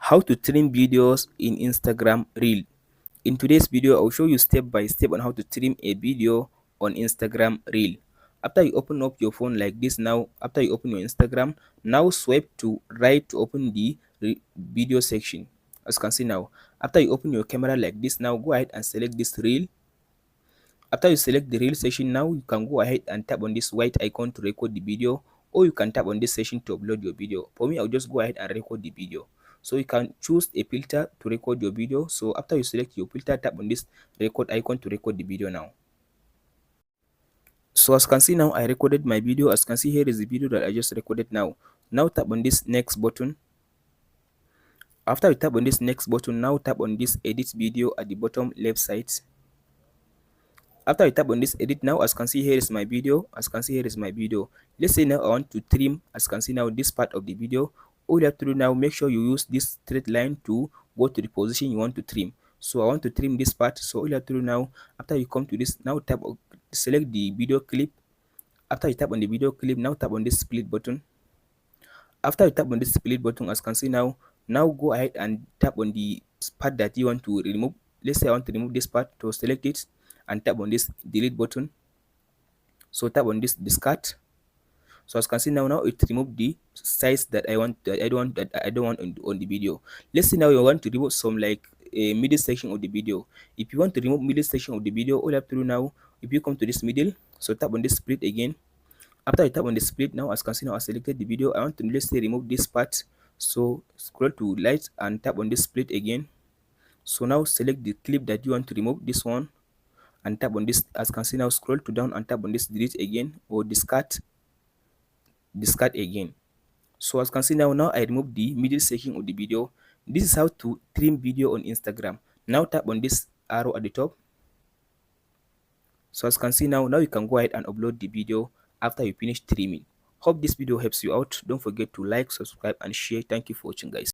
How to trim videos in Instagram Reel. In today's video, I'll show you step by step on how to trim a video on Instagram Reel. After you open up your phone like this now, after you open your Instagram, now swipe to right to open the video section. As you can see now, after you open your camera like this now, go ahead and select this reel. After you select the reel section now, you can go ahead and tap on this white icon to record the video, or you can tap on this section to upload your video. For me, I'll just go ahead and record the video. So you can choose a filter to record your video. So after you select your filter, tap on this record icon to record the video now. So as you can see now, I recorded my video. As you can see, here is the video that I just recorded now. Now tap on this next button. After you tap on this next button, now tap on this edit video at the bottom left side. After you tap on this edit now, as you can see, here is my video. As you can see, here is my video. Let's say now I want to trim. As you can see now, this part of the video. All you have to do now, make sure you use this straight line to go to the position you want to trim. So I want to trim this part. So all you have to do now, after you come to this, now select the video clip. After you tap on the video clip, now tap on this split button. After you tap on this split button, as you can see now go ahead and tap on the part that you want to remove. Let's say I want to remove this part. To select it and tap on this delete button. So tap on this discard. So as you can see now it removed the size that I don't want on the video. Let's say now you want to remove some like a middle section of the video. If you want to remove middle section of the video, all you have to do now, if you come to this middle, so tap on this split again. After you tap on the split now, as you can see now I selected the video. I want to, let's say, remove this part. So scroll to light and tap on this split again. So now select the clip that you want to remove, this one, and tap on this. As you can see now, scroll to down and tap on this delete again, or discard again. So as you can see now I remove the middle section of the video. This is how to trim video on Instagram. Now tap on this arrow at the top. So as you can see now you can go ahead and upload the video after you finish trimming. Hope this video helps you out. Don't forget to like, subscribe and share. Thank you for watching, guys.